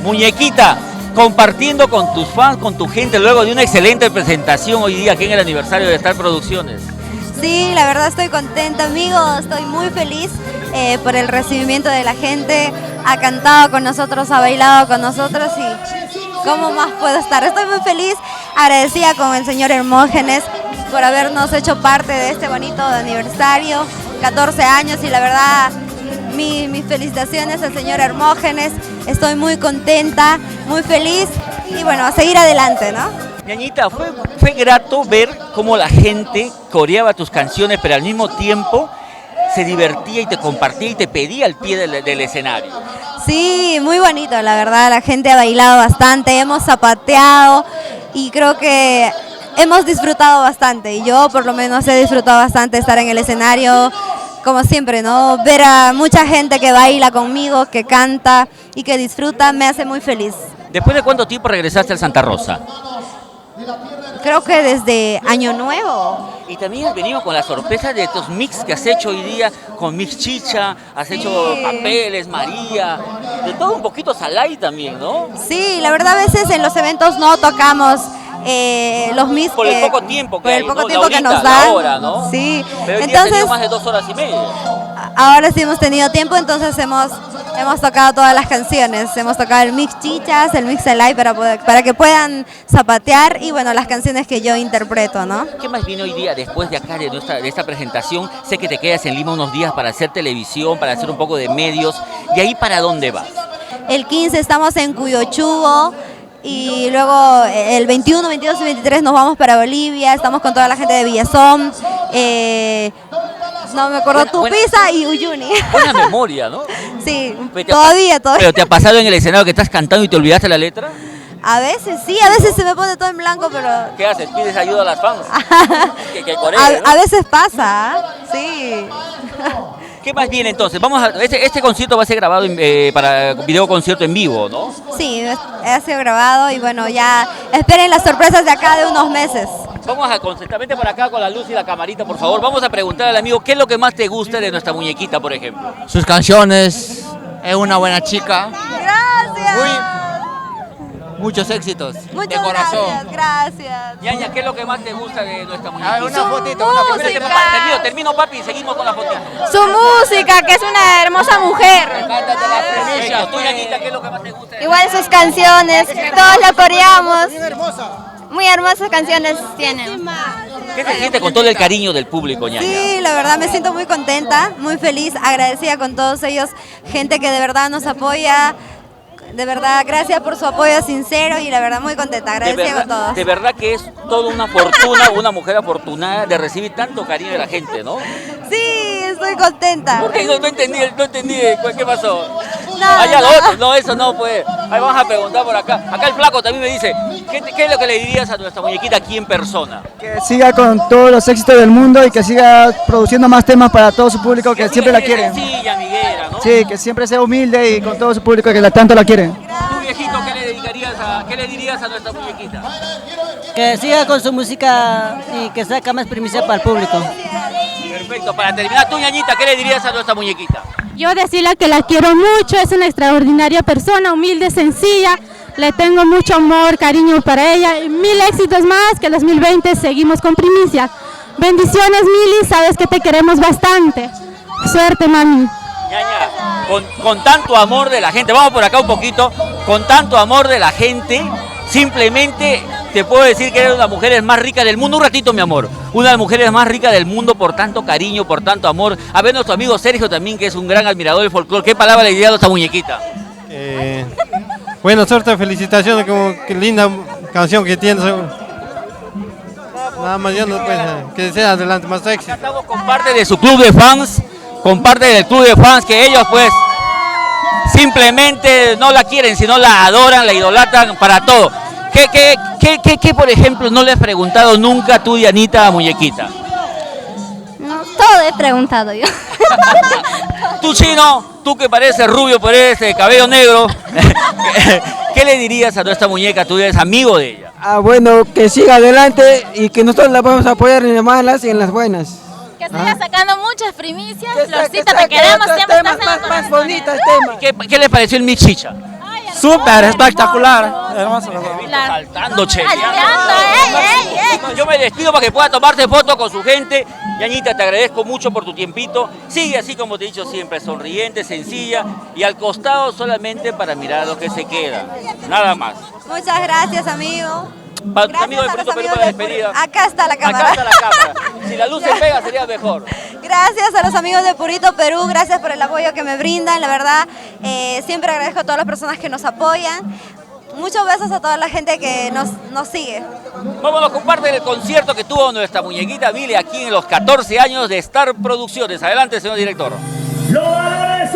Muñequita, compartiendo con tus fans, con tu gente, luego de una excelente presentación hoy día aquí en el aniversario de Star Producciones. Sí, la verdad estoy contenta, amigos, estoy muy feliz por el recibimiento de la gente, ha cantado con nosotros, ha bailado con nosotros y ¿cómo más puedo estar? Estoy muy feliz, agradecida con el señor Hermógenes por habernos hecho parte de este bonito aniversario, 14 años y la verdad mis felicitaciones al señor Hermógenes, estoy muy contenta, muy feliz y bueno, a seguir adelante, ¿no? Ñañita, fue grato ver cómo la gente coreaba tus canciones, pero al mismo tiempo se divertía y te compartía y te pedía al pie del escenario. Sí, muy bonito, la verdad, la gente ha bailado bastante, hemos zapateado y creo que hemos disfrutado bastante. Y yo por lo menos he disfrutado bastante estar en el escenario, como siempre, ¿no? Ver a mucha gente que baila conmigo, que canta y que disfruta, me hace muy feliz. ¿Después de cuánto tiempo regresaste al Santa Rosa? Creo que desde Año Nuevo. Y también has venido con la sorpresa de estos mix que has hecho hoy día con Mix Chicha, has hecho Papeles, María, de todo un poquito Salai también, ¿no? Sí, la verdad a veces en los eventos no tocamos los mix por el poco tiempo que por el hay, poco ¿no? tiempo la horita, que nos dan. la hora, ¿no? Sí. Pero hoy día has tenido más de 2 horas y media. Ahora sí hemos tenido tiempo, entonces hemos tocado todas las canciones, hemos tocado el Mix Chichas, el Mix Alive para que puedan zapatear y bueno, las canciones que yo interpreto, ¿no? ¿Qué más viene hoy día después de acá, de esta presentación? Sé que te quedas en Lima unos días para hacer televisión, para hacer un poco de medios. ¿De ahí para dónde vas? El 15 estamos en Cuyochubo y luego el 21, 22 y 23 nos vamos para Bolivia, estamos con toda la gente de Villazón. No me acuerdo, Tupiza y Uyuni. Buena memoria, ¿no? Sí, todavía. ¿Pero te ha pasado en el escenario que estás cantando y te olvidaste la letra? A veces sí, a veces se me pone todo en blanco, pero... ¿Qué haces? ¿Pides ayuda a las fans? que coreen, ¿no? A veces pasa, sí. ¿Qué más viene entonces? Este concierto va a ser grabado para video concierto en vivo, ¿no? Sí, ha sido grabado y bueno, ya esperen las sorpresas de acá de unos meses. Vamos a concentrarmente por acá con la luz y la camarita, por favor. Vamos a preguntar al amigo qué es lo que más te gusta de nuestra muñequita, por ejemplo. Sus canciones, es una buena chica. Gracias. Muchos éxitos. Muchas de corazón. Gracias. Ñaña, ¿qué es lo que más te gusta de nuestra muñequita? Una fotito, Termino, papi, y seguimos con la fotito. Su música, que es una hermosa mujer. Perfecto. Tú, Ñañita, ¿qué es lo que más te gusta? Igual sus canciones, todos la coreamos. Muy hermosas canciones tienen. ¿Qué se siente con todo el cariño del público, Ñaña? Sí, la verdad me siento muy contenta, muy feliz, agradecida con todos ellos, gente que de verdad nos apoya. De verdad, gracias por su apoyo sincero y la verdad muy contenta, agradecida con todos. De verdad que es toda una fortuna, una mujer afortunada de recibir tanto cariño de la gente, ¿no? Sí, estoy contenta. ¿Por qué? No entendí, ¿qué pasó? No, Allá no. lo otro, no, eso no puede. Ahí vamos a preguntar por acá. Acá el flaco también me dice, ¿qué es lo que le dirías a nuestra muñequita aquí en persona? Que siga con todos los éxitos del mundo y que siga produciendo más temas para todo su público que siempre la quiere. Sencilla, amiguera, ¿no? Sí, que siempre sea humilde y con todo su público que tanto la quiere. Tú, viejito, ¿qué le dirías a nuestra muñequita? Que siga con su música y que saca más primicia para el público. Perfecto, para terminar, tú, Ñañita, ¿qué le dirías a nuestra muñequita? Yo decirle que la quiero mucho, es una extraordinaria persona, humilde, sencilla, le tengo mucho amor, cariño para ella, y 1000 éxitos más, que 2020 seguimos con primicias. Bendiciones, Mili, sabes que te queremos bastante. Suerte, mami. Ñaña, con tanto amor de la gente, vamos por acá un poquito, con tanto amor de la gente, simplemente te puedo decir que eres una de las mujeres más ricas del mundo. Un ratito, mi amor. Una de las mujeres más ricas del mundo por tanto cariño, por tanto amor. A ver, nuestro amigo Sergio también, que es un gran admirador del folclore. ¿Qué palabra le diría a nuestra muñequita? Buena suerte, felicitaciones, como qué linda canción que tienes. Nada más yo no, pues, que sea adelante, más éxito. Acá estamos con parte de su club de fans, con parte del club de fans que ellos pues simplemente no la quieren, sino la adoran, la idolatran para todo. ¿Qué, por ejemplo, no le has preguntado nunca tú, Dianita, a muñequita? No, todo he preguntado yo. Tú, Chino, tú que pareces rubio, pareces cabello negro, ¿qué le dirías a nuestra muñeca? Tú eres amigo de ella. Bueno, que siga adelante y que nosotros la vamos a apoyar en las malas y en las buenas. Que siga sacando muchas primicias. Florcita, te queremos, siempre estás más bonitas temas. ¿Qué les pareció el Mix Chicha? Súper espectacular. Hermoso. Saltando, chequeando. Yo me despido para que pueda tomarse foto con su gente. Ñañita, te agradezco mucho por tu tiempito. Sigue así como te he dicho siempre, sonriente, sencilla y al costado solamente para mirar a los que se quedan. Nada más. Muchas gracias, amigo. Para tus Gracias amigos de a los Purito Perú amigos para la de despedida. Acá está la cámara. Acá está la cámara. Si la luz se pega sería mejor. Gracias a los amigos de Purito Perú, gracias por el apoyo que me brindan, la verdad, siempre agradezco a todas las personas que nos apoyan. Muchos besos a toda la gente que nos sigue. Vámonos con parte del concierto que tuvo nuestra muñequita Mile aquí en los 14 años de Star Producciones. Adelante, señor director. ¡Lo haré,